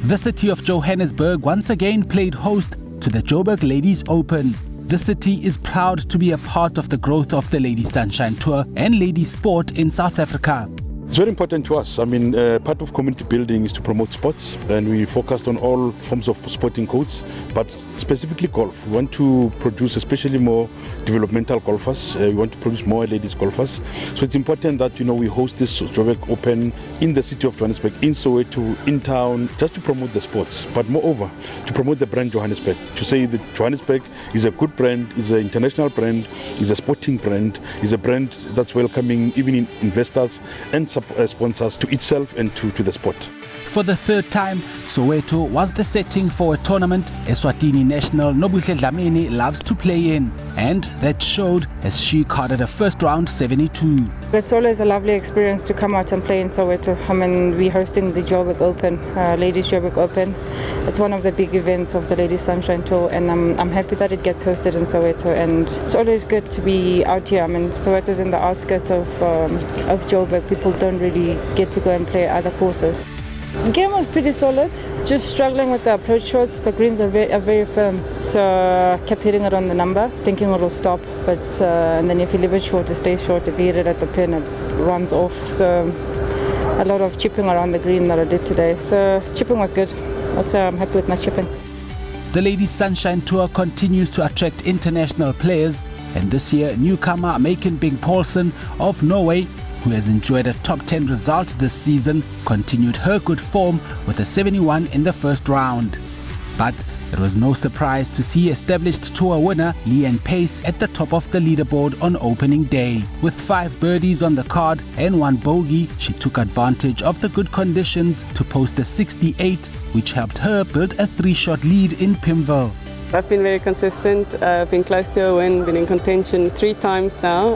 The city of Johannesburg once again played host to the Joburg Ladies Open. The city is proud to be a part of the growth of the Ladies Sunshine Tour and ladies sport in South Africa. It's very important to us. Part of community building is to promote sports, and we focused on all forms of sporting codes, but specifically golf. We want to produce especially more developmental golfers. We want to produce more ladies golfers. So it's important that we host this Joburg Open in the city of Johannesburg, in Soweto, in town, just to promote the sports, but moreover to promote the brand Johannesburg. To say that Johannesburg is a good brand, is an international brand, is a sporting brand, is a brand that's welcoming even investors and sponsors to itself and to the sport. For the third time, Soweto was the setting for a tournament Eswatini national Nobuhle Dlamini loves to play in, and that showed as she carded a first round 72. It's always a lovely experience to come out and play in Soweto. We're hosting the Joburg Open, Ladies Joburg Open. It's one of the big events of the Ladies Sunshine Tour, and I'm happy that it gets hosted in Soweto. And it's always good to be out here. Soweto's in the outskirts of Joburg. People don't really get to go and play other courses. The game was pretty solid, just struggling with the approach shots. The greens are very firm, so I kept hitting it on the number, thinking it'll stop, but and then if you leave it short, it stays short. If you hit it at the pin, it runs off. So a lot of chipping around the green that I did today. So chipping was good. I'm happy with my chipping. The Ladies Sunshine Tour continues to attract international players, and this year newcomer Maiken Bing-Paulsen of Norway, who has enjoyed a top 10 result this season, continued her good form with a 71 in the first round. But it was no surprise to see established tour winner Leanne Pace at the top of the leaderboard on opening day. With 5 birdies on the card and 1 bogey, she took advantage of the good conditions to post a 68, which helped her build a 3-shot lead in Pimville. I've been very consistent, been close to a win, been in contention 3 times now,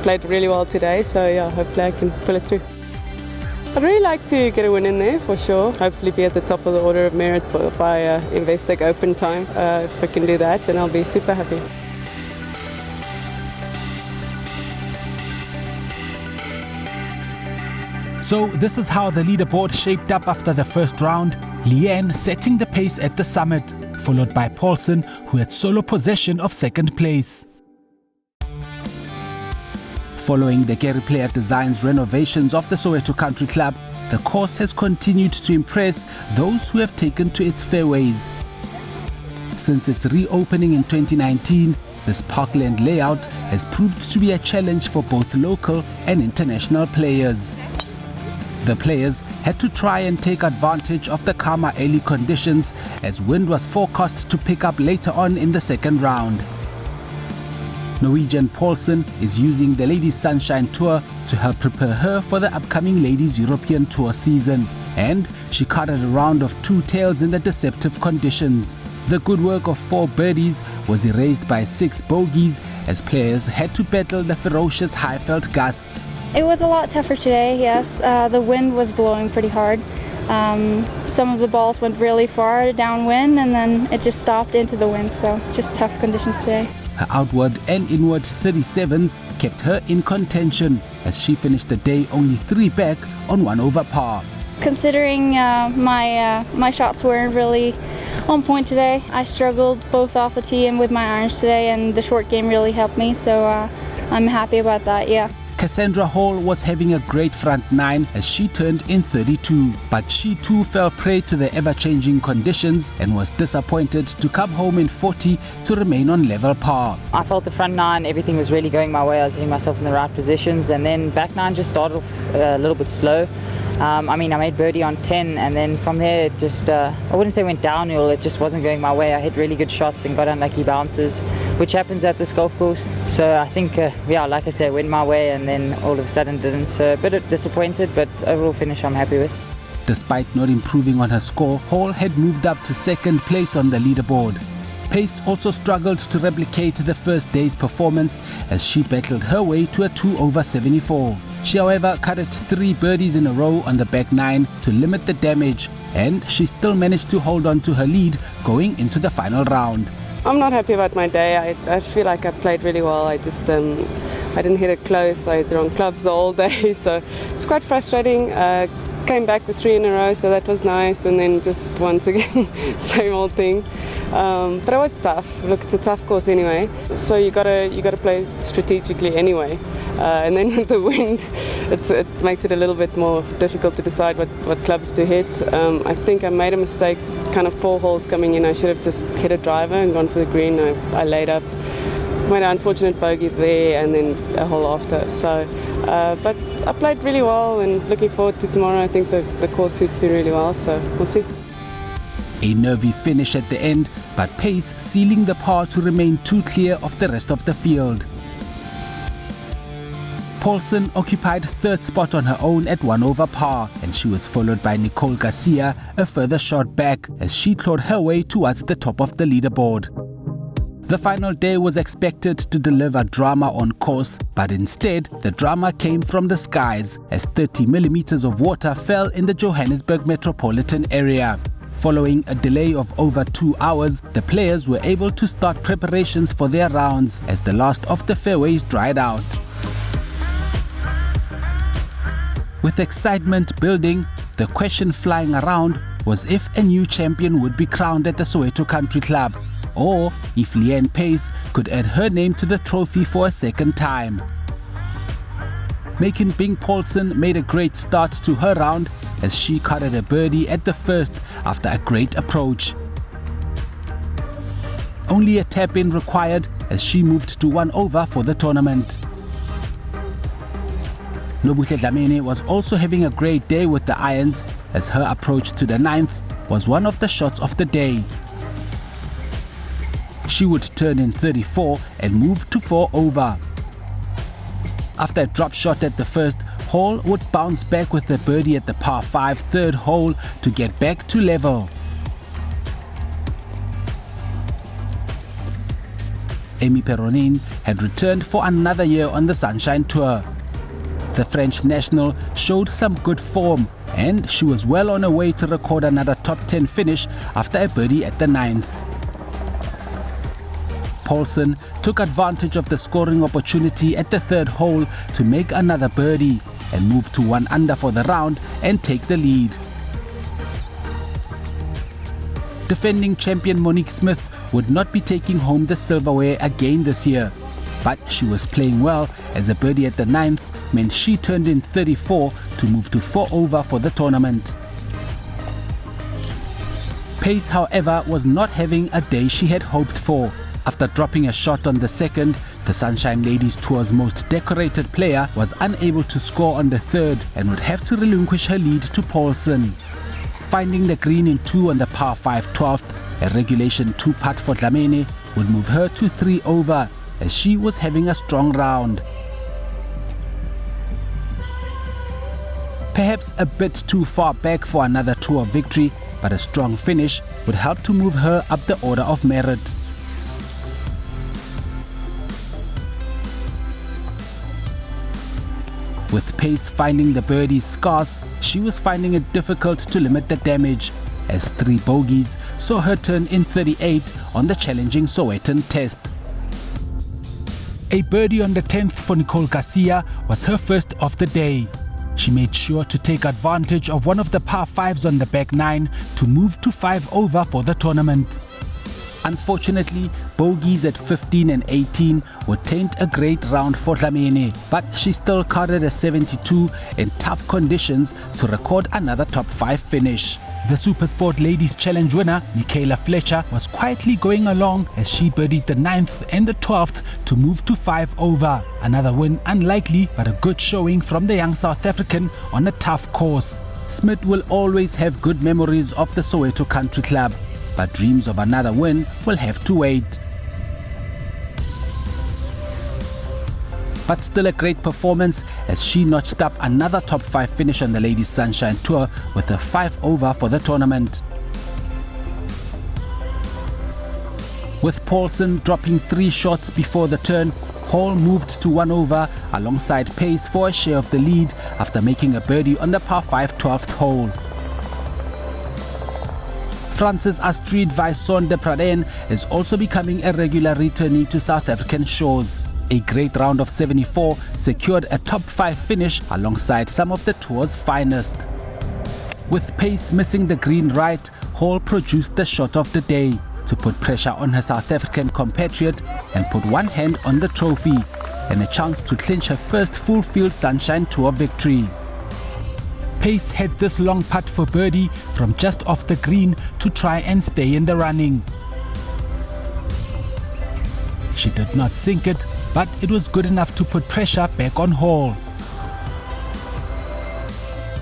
played really well today, so yeah, hopefully I can pull it through. I'd really like to get a win in there for sure, hopefully be at the top of the order of merit by Investec Open time. If I can do that, then I'll be super happy. So this is how the leaderboard shaped up after the first round. Leanne setting the pace at the summit, followed by Paulsen, who had solo possession of second place. Following the Gary Player Designs renovations of the Soweto Country Club, the course has continued to impress those who have taken to its fairways. Since its reopening in 2019, this parkland layout has proved to be a challenge for both local and international players. The players had to try and take advantage of the calmer early conditions, as wind was forecast to pick up later on in the second round. Norwegian Paulsen is using the Ladies Sunshine Tour to help prepare her for the upcoming Ladies European Tour season, and she carded a round of 2 tails in the deceptive conditions. The good work of 4 birdies was erased by 6 bogeys, as players had to battle the ferocious Highveld gusts. It was a lot tougher today, yes. The wind was blowing pretty hard. Some of the balls went really far downwind, and then it just stopped into the wind, so just tough conditions today. Her outward and inward 37s kept her in contention, as she finished the day only 3 back on 1 over par. Considering my shots weren't really on point today, I struggled both off the tee and with my irons today, and the short game really helped me, so I'm happy about that, yeah. Cassandra Hall was having a great front 9 as she turned in 32, but she too fell prey to the ever-changing conditions and was disappointed to come home in 40 to remain on level par. I felt the front 9, everything was really going my way. I was hitting myself in the right positions, and then back 9 just started off a little bit slow. I made birdie on 10, and then from there it just, I wouldn't say went downhill, it just wasn't going my way. I hit really good shots and got unlucky bounces, which happens at this golf course. So I think, like I said, went my way and then all of a sudden didn't. So a bit disappointed, but overall finish I'm happy with. Despite not improving on her score, Hall had moved up to second place on the leaderboard. Pace also struggled to replicate the first day's performance as she battled her way to a 2 over 74. She, however, cutted 3 birdies in a row on the back 9 to limit the damage, and she still managed to hold on to her lead going into the final round. I'm not happy about my day. I feel like I played really well. I didn't hit it close. I hit the wrong clubs all day, so it's quite frustrating. came back with 3 in a row, so that was nice. And then just once again, same old thing. But it was tough. Look, it's a tough course anyway. So you gotta play strategically anyway. And then with the wind, it makes it a little bit more difficult to decide what clubs to hit. I think I made a mistake, kind of 4 holes coming in. I should have just hit a driver and gone for the green. I laid up, made an unfortunate bogey there, and then a hole after. So, but I played really well, and looking forward to tomorrow. I think the course suits me really well, so we'll see. A nervy finish at the end, but pace sealing the par to remain too clear of the rest of the field. Paulson occupied 3rd spot on her own at 1 over par, and she was followed by Nicole Garcia a further shot back as she clawed her way towards the top of the leaderboard. The final day was expected to deliver drama on course, but instead the drama came from the skies as 30 millimeters of water fell in the Johannesburg metropolitan area. Following a delay of over 2 hours, the players were able to start preparations for their rounds as the last of the fairways dried out. With excitement building, the question flying around was if a new champion would be crowned at the Soweto Country Club, or if Leanne Pace could add her name to the trophy for a second time. Macon Bing Paulson made a great start to her round as she cutted a birdie at the first after a great approach. Only a tap-in required as she moved to 1 over for the tournament. Nobuhle Dlamini was also having a great day with the irons as her approach to the 9th was one of the shots of the day. She would turn in 34 and move to 4 over. After a drop shot at the first, Hall would bounce back with a birdie at the par 5 3rd hole to get back to level. Amy Perronin had returned for another year on the Sunshine Tour. The French national showed some good form, and she was well on her way to record another top 10 finish after a birdie at the 9th. Paulson took advantage of the scoring opportunity at the 3rd hole to make another birdie and move to 1 under for the round and take the lead. Defending champion Monique Smith would not be taking home the silverware again this year, but she was playing well as a birdie at the 9th meant she turned in 34 to move to 4 over for the tournament. Pace, however, was not having a day she had hoped for. After dropping a shot on the 2nd, the Sunshine Ladies Tour's most decorated player was unable to score on the 3rd and would have to relinquish her lead to Paulson. Finding the green in 2 on the par 5 12th, a regulation 2 putt for Dlamini would move her to 3 over as she was having a strong round. Perhaps a bit too far back for another tour victory, but a strong finish would help to move her up the order of merit. With Pace finding the birdies scarce, she was finding it difficult to limit the damage, as 3 bogeys saw her turn in 38 on the challenging Sowetan test. A birdie on the 10th for Nicole Garcia was her first of the day. She made sure to take advantage of one of the par 5s on the back 9 to move to 5 over for the tournament. Unfortunately, bogeys at 15 and 18 would taint a great round for Dlamini, but she still carded a 72 in tough conditions to record another top 5 finish. The Supersport Ladies Challenge winner, Michaela Fletcher, was quietly going along as she birdied the 9th and the 12th to move to 5 over. Another win unlikely, but a good showing from the young South African on a tough course. Smith will always have good memories of the Soweto Country Club, but dreams of another win will have to wait. But still a great performance as she notched up another top 5 finish on the Ladies Sunshine Tour with a 5 over for the tournament. With Paulson dropping 3 shots before the turn, Hall moved to 1 over alongside Pace for a share of the lead after making a birdie on the par 5 12th hole. Frances Astrid Vaison de Praden is also becoming a regular returnee to South African shores. A great round of 74 secured a top 5 finish alongside some of the tour's finest. With pace missing the green right, Hall produced the shot of the day to put pressure on her South African compatriot and put one hand on the trophy and a chance to clinch her first full-field Sunshine Tour victory. Pace had this long putt for birdie from just off the green to try and stay in the running. She did not sink it, but it was good enough to put pressure back on Hall.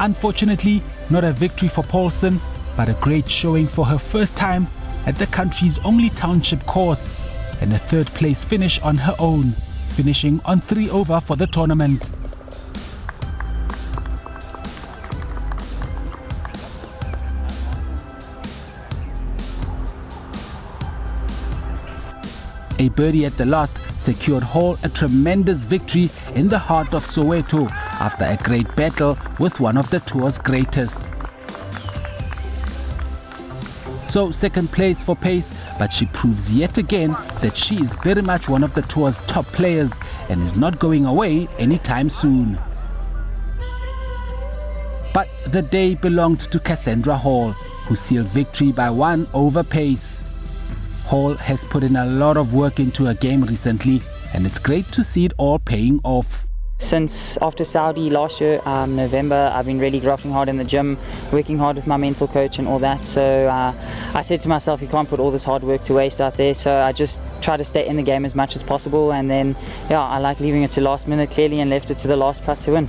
Unfortunately, not a victory for Paulson, but a great showing for her first time at the country's only township course, and a third place finish on her own, finishing on 3 over for the tournament. A birdie at the last secured Hall a tremendous victory in the heart of Soweto after a great battle with one of the tour's greatest. So second place for Pace, but she proves yet again that she is very much one of the tour's top players and is not going away anytime soon. But the day belonged to Cassandra Hall, who sealed victory by 1 over Pace. Hall has put in a lot of work into her game recently, and it's great to see it all paying off. Since after Saudi last year, November, I've been really grafting hard in the gym, working hard with my mental coach and all that. So I said to myself, you can't put all this hard work to waste out there. So I just try to stay in the game as much as possible. And then, I like leaving it to last minute clearly and left it to the last putt to win.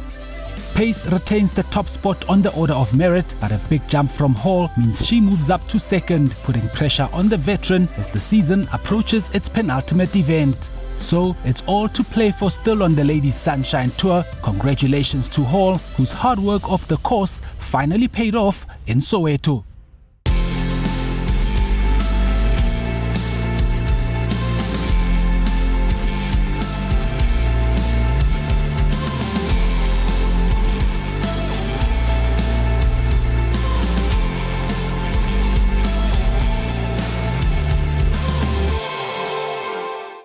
Pace retains the top spot on the order of merit, but a big jump from Hall means she moves up to second, putting pressure on the veteran as the season approaches its penultimate event. So it's all to play for still on the Ladies Sunshine Tour. Congratulations to Hall, whose hard work off the course finally paid off in Soweto.